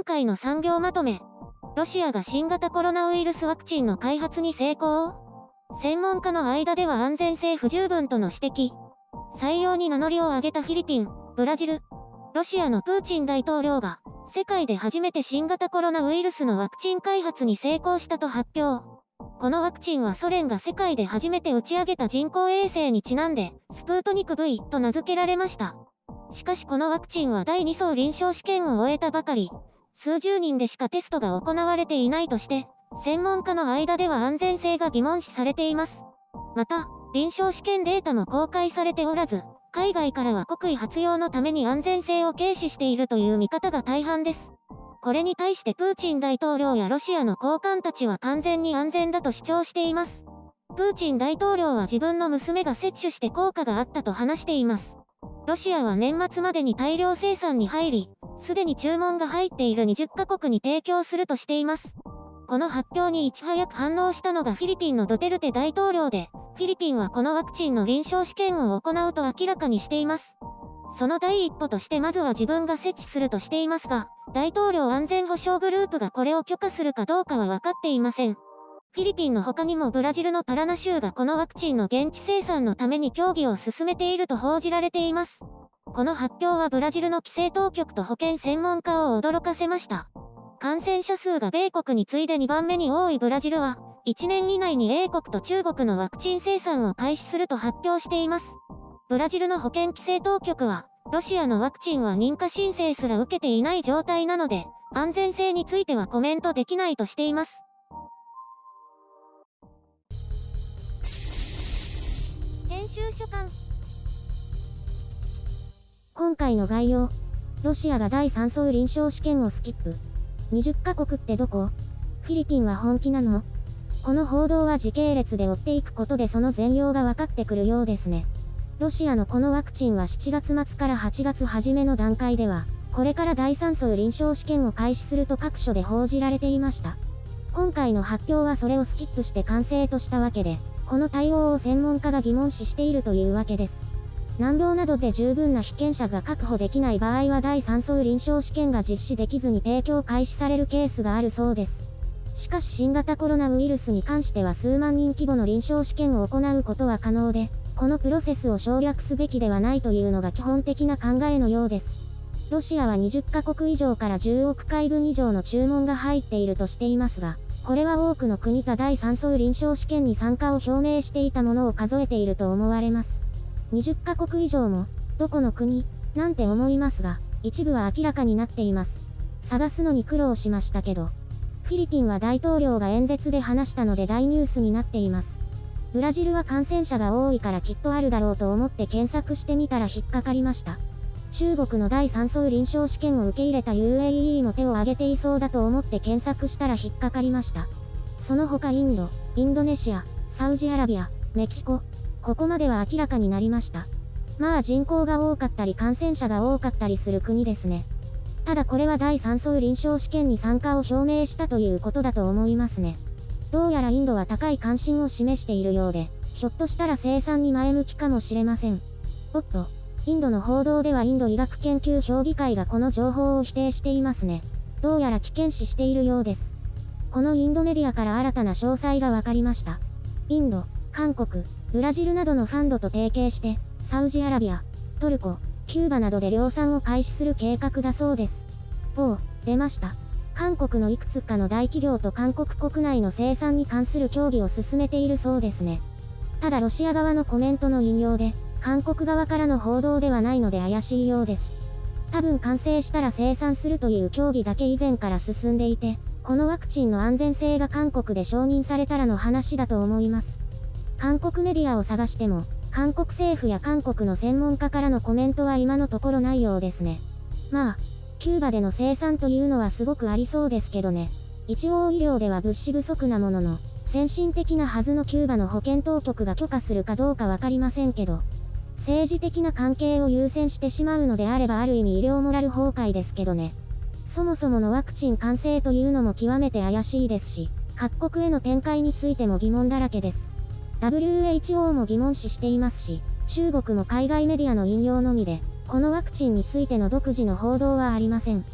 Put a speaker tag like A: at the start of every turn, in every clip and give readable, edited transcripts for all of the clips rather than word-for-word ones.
A: 会の産業まとめ。ロシアが新型コロナウイルスワクチンの開発に成功？専門家の間では安全性不十分との指摘。採用に名乗りを上げたフィリピン、ブラジル。ロシアのプーチン大統領が、世界で初めて新型コロナウイルスのワクチン開発に成功したと発表。このワクチンはソ連が世界で初めて打ち上げた人工衛星にちなんで、スプートニク V と名付けられました。しかしこのワクチンは第2相臨床試験を終えたばかり、数十人でしかテストが行われていないとして、専門家の間では安全性が疑問視されています。また、臨床試験データも公開されておらず、海外からは国威発揚のために安全性を軽視しているという見方が大半です。これに対してプーチン大統領やロシアの高官たちは完全に安全だと主張しています。プーチン大統領は自分の娘が接種して効果があったと話しています。ロシアは年末までに大量生産に入り、すでに注文が入っている20カ国に提供するとしています。この発表にいち早く反応したのがフィリピンのドゥテルテ大統領で、フィリピンはこのワクチンの臨床試験を行うと明らかにしています。その第一歩としてまずは自分が設置するとしていますが、大統領安全保障グループがこれを許可するかどうかは分かっていません。フィリピンの他にもブラジルのパラナ州がこのワクチンの現地生産のために協議を進めていると報じられています。この発表はブラジルの規制当局と保健専門家を驚かせました。感染者数が米国に次いで2番目に多いブラジルは、1年以内に英国と中国のワクチン生産を開始すると発表しています。ブラジルの保健規制当局は、ロシアのワクチンは認可申請すら受けていない状態なので、安全性についてはコメントできないとしています。編集所官。今回の概要。ロシアが第3相臨床試験をスキップ。20カ国ってどこ？フィリピンは本気なの？この報道は時系列で追っていくことでその全容が分かってくるようですね。ロシアのこのワクチンは7月末から8月初めの段階では、これから第3相臨床試験を開始すると各所で報じられていました。今回の発表はそれをスキップして完成としたわけで、この対応を専門家が疑問視しているというわけです。難病などで十分な被験者が確保できない場合は第3相臨床試験が実施できずに提供開始されるケースがあるそうです。しかし新型コロナウイルスに関しては数万人規模の臨床試験を行うことは可能で、このプロセスを省略すべきではないというのが基本的な考えのようです。ロシアは20カ国以上から10億回分以上の注文が入っているとしていますが、これは多くの国が第3相臨床試験に参加を表明していたものを数えていると思われます。20カ国以上も、どこの国なんて思いますが、一部は明らかになっています。探すのに苦労しましたけど。フィリピンは大統領が演説で話したので大ニュースになっています。ブラジルは感染者が多いからきっとあるだろうと思って検索してみたら引っかかりました。中国の第3相臨床試験を受け入れた UAE も手を挙げていそうだと思って検索したら引っかかりました。その他インド、インドネシア、サウジアラビア、メキシコ、ここまでは明らかになりました。まあ人口が多かったり感染者が多かったりする国ですね。ただこれは第3相臨床試験に参加を表明したということだと思いますね。どうやらインドは高い関心を示しているようで、ひょっとしたら生産に前向きかもしれません。おっと、インドの報道ではインド医学研究評議会がこの情報を否定していますね。どうやら危険視しているようです。このインドメディアから新たな詳細が分かりました。インド、韓国、ブラジルなどのファンドと提携して、サウジアラビア、トルコ、キューバなどで量産を開始する計画だそうです。おお、出ました。韓国のいくつかの大企業と韓国国内の生産に関する協議を進めているそうですね。ただロシア側のコメントの引用で、韓国側からの報道ではないので怪しいようです。多分完成したら生産するという協議だけ以前から進んでいて、このワクチンの安全性が韓国で承認されたらの話だと思います。韓国メディアを探しても、韓国政府や韓国の専門家からのコメントは今のところないようですね。まあ、キューバでの生産というのはすごくありそうですけどね。一応医療では物資不足なものの、先進的なはずのキューバの保健当局が許可するかどうかわかりませんけど、政治的な関係を優先してしまうのであればある意味医療モラル崩壊ですけどね。そもそものワクチン完成というのも極めて怪しいですし、各国への展開についても疑問だらけです。WHO も疑問視していますし、中国も海外メディアの引用のみで、このワクチンについての独自の報道はありません。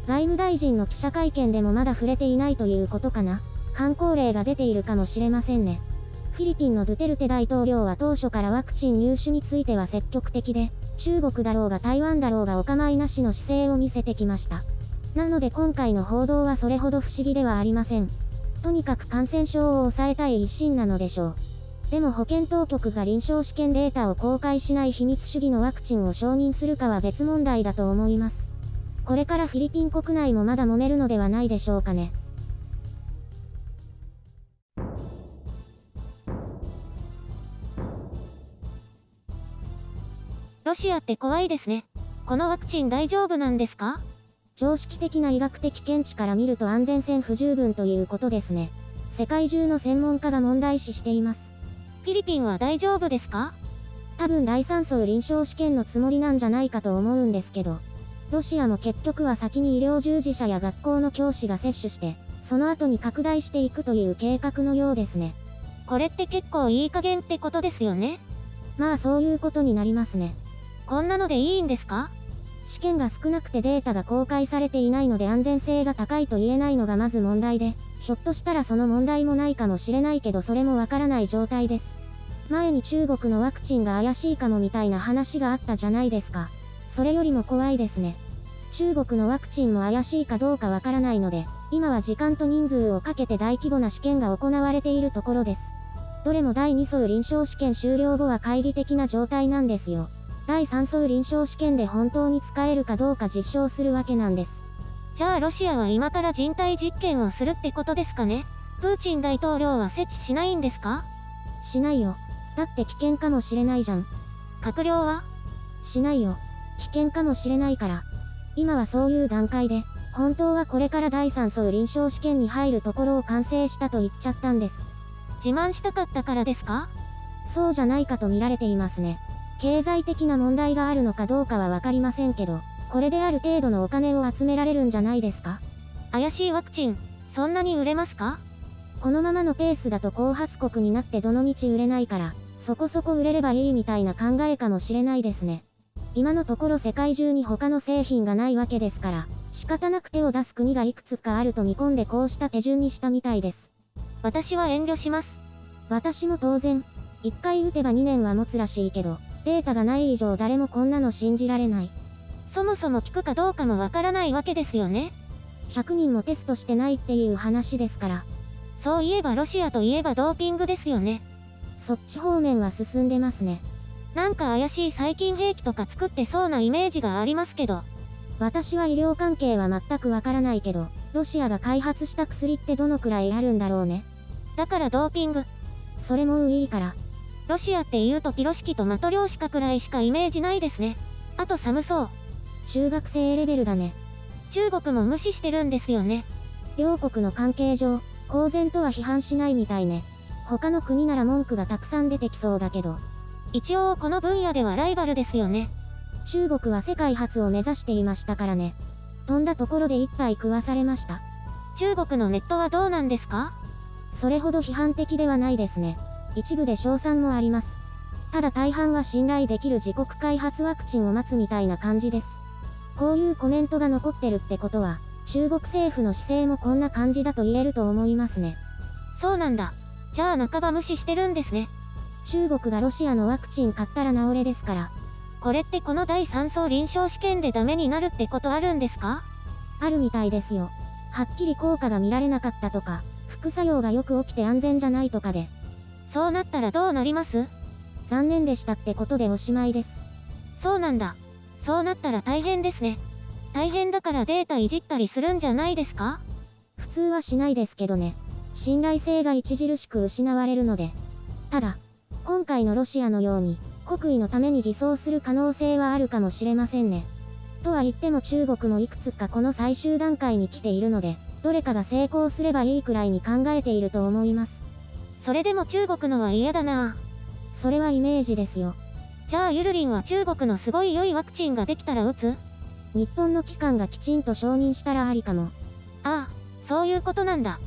A: 外務大臣の記者会見でもまだ触れていないということかな。箝口令が出ているかもしれませんね。フィリピンのドゥテルテ大統領は当初からワクチン入手については積極的で、中国だろうが台湾だろうがお構いなしの姿勢を見せてきました。なので今回の報道はそれほど不思議ではありません。とにかく感染症を抑えたい一心なのでしょう。でも保健当局が臨床試験データを公開しない秘密主義のワクチンを承認するかは別問題だと思います。これからフィリピン国内もまだ揉めるのではないでしょうかね。
B: ロシアって怖いですね。このワクチン大丈夫なんですか？
A: 常識的な医学的見地から見ると安全性不十分ということですね。世界中の専門家が問題視しています。
B: フィリピンは大丈夫ですか？
A: 多分第3相臨床試験のつもりなんじゃないかと思うんですけど、ロシアも結局は先に医療従事者や学校の教師が接種して、その後に拡大していくという計画のようですね。
B: これって結構いい加減ってことですよね。
A: まあそういうことになりますね。
B: こんなのでいいんですか？
A: 試験が少なくてデータが公開されていないので安全性が高いと言えないのがまず問題で、ひょっとしたらその問題もないかもしれないけどそれもわからない状態です。前に中国のワクチンが怪しいかもみたいな話があったじゃないですか。それよりも怖いですね。中国のワクチンも怪しいかどうかわからないので、今は時間と人数をかけて大規模な試験が行われているところです。どれも第2相臨床試験終了後は懐疑的な状態なんですよ。第3相臨床試験で本当に使えるかどうか実証するわけなんです。
B: じゃあロシアは今から人体実験をするってことですかね？プーチン大統領は設置しないんですか？
A: しないよ。だって危険かもしれないじゃん。
B: 閣僚は？
A: しないよ。危険かもしれないから。今はそういう段階で、本当はこれから第3相臨床試験に入るところを完成したと言っちゃったんです。
B: 自慢したかったからですか？
A: そうじゃないかと見られていますね。経済的な問題があるのかどうかはわかりませんけど、これである程度のお金を集められるんじゃないですか？
B: 怪しいワクチン、そんなに売れますか？
A: このままのペースだと後発国になってどのみち売れないから、そこそこ売れればいいみたいな考えかもしれないですね。今のところ世界中に他の製品がないわけですから、仕方なく手を出す国がいくつかあると見込んでこうした手順にしたみたいです。
B: 私は遠慮します。
A: 私も当然、1回打てば2年は持つらしいけど、データがない以上誰もこんなの信じられない。
B: そもそも効くかどうかもわからないわけですよね。
A: 100人もテストしてないっていう話ですから。
B: そういえばロシアといえばドーピングですよね。
A: そっち方面は進んでますね。
B: なんか怪しい細菌兵器とか作ってそうなイメージがありますけど。
A: 私は医療関係は全くわからないけど、ロシアが開発した薬ってどのくらいあるんだろうね。
B: だからドーピング。
A: それもいいから。
B: ロシアって言うとピロシキとマトリョーシカくらいしかイメージないですね。あと寒そう。
A: 中学生レベルだね。
B: 中国も無視してるんですよね。
A: 両国の関係上、公然とは批判しないみたいね。他の国なら文句がたくさん出てきそうだけど。
B: 一応この分野ではライバルですよね。
A: 中国は世界初を目指していましたからね。飛んだところで一杯食わされました。
B: 中国のネットはどうなんですか？
A: それほど批判的ではないですね。一部で称賛もあります。ただ大半は信頼できる自国開発ワクチンを待つみたいな感じです。こういうコメントが残ってるってことは、中国政府の姿勢もこんな感じだと言えると思いますね。
B: そうなんだ。じゃあ半ば無視してるんですね。
A: 中国がロシアのワクチン買ったら治れですから。
B: これってこの第3相臨床試験でダメになるってことあるんですか？
A: あるみたいですよ。はっきり効果が見られなかったとか、副作用がよく起きて安全じゃないとかで。
B: そうなったらどうなります？
A: 残念でしたってことでおしまいです。
B: そうなんだ。そうなったら大変ですね。大変だからデータいじったりするんじゃないですか？
A: 普通はしないですけどね。信頼性が著しく失われるので。ただ、今回のロシアのように、国威のために偽装する可能性はあるかもしれませんね。とは言っても中国もいくつかこの最終段階に来ているので、どれかが成功すればいいくらいに考えていると思います。
B: それでも中国のは嫌だな。
A: それはイメージですよ。
B: じゃあゆるりんは中国のすごい良いワクチンができたら打つ？
A: 日本の機関がきちんと承認したらありかも。
B: ああ、そういうことなんだ。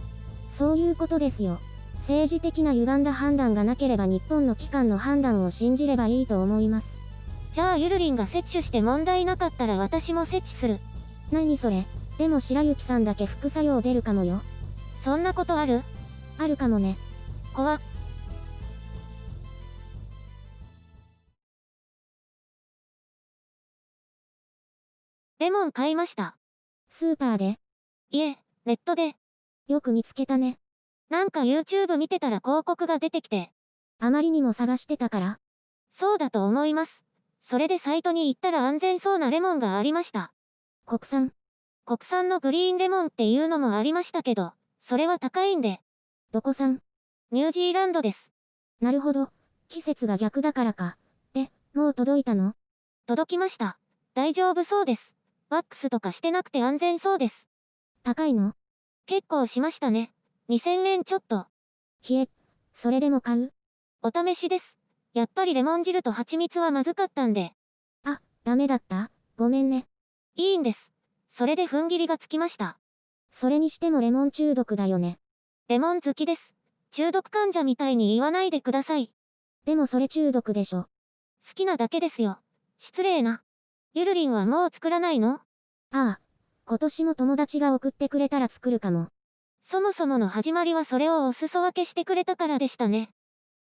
A: そういうことですよ。政治的な歪んだ判断がなければ日本の機関の判断を信じればいいと思います。
B: じゃあゆるりんが接種して問題なかったら私も接種する。
A: 何それ、でも白雪さんだけ副作用出るかもよ。
B: そんなことある？
A: あるかもね。
B: 怖っ。レモン買いました。
A: スーパーで？
B: いえ、ネットで。
A: よく見つけたね。
B: なんか YouTube 見てたら広告が出てきて。
A: あまりにも探してたから？
B: そうだと思います。それでサイトに行ったら安全そうなレモンがありました。
A: 国産？
B: 国産のグリーンレモンっていうのもありましたけど、それは高いんで。
A: どこ産？
B: ニュージーランドです。
A: なるほど。季節が逆だからか。で、もう届いたの？
B: 届きました。大丈夫そうです。ワックスとかしてなくて安全そうです。
A: 高いの？
B: 結構しましたね。2000円ちょっと。
A: ひえ、それでも買う？
B: お試しです。やっぱりレモン汁と蜂蜜はまずかったんで。
A: あ、ダメだった？ごめんね。
B: いいんです。それで踏ん切りがつきました。
A: それにしてもレモン中毒だよね。
B: レモン好きです。中毒患者みたいに言わないでください。
A: でもそれ中毒でしょ。
B: 好きなだけですよ。失礼な。ゆるりんはもう作らないの？
A: ああ、今年も友達が送ってくれたら作るかも。
B: そもそもの始まりはそれをお裾分けしてくれたからでしたね。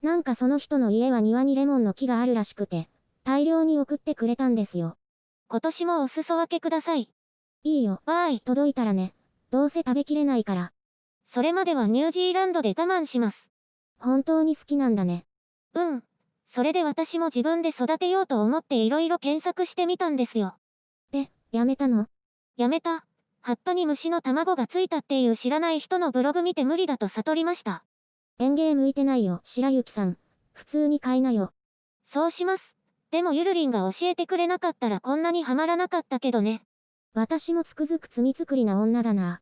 A: なんかその人の家は庭にレモンの木があるらしくて、大量に送ってくれたんですよ。
B: 今年もお裾分けください。
A: いいよ。
B: わーい。
A: 届いたらね。どうせ食べきれないから。
B: それまではニュージーランドで我慢します。
A: 本当に好きなんだね。
B: うん。それで私も自分で育てようと思っていろいろ検索してみたんですよ。
A: で、やめたの？
B: やめた。葉っぱに虫の卵がついたっていう知らない人のブログ見て無理だと悟りました。
A: 園芸向いてないよ、白雪さん。普通に買いなよ。
B: そうします。でもゆるりんが教えてくれなかったらこんなにはまらなかったけどね。
A: 私もつくづく罪作りな女だな。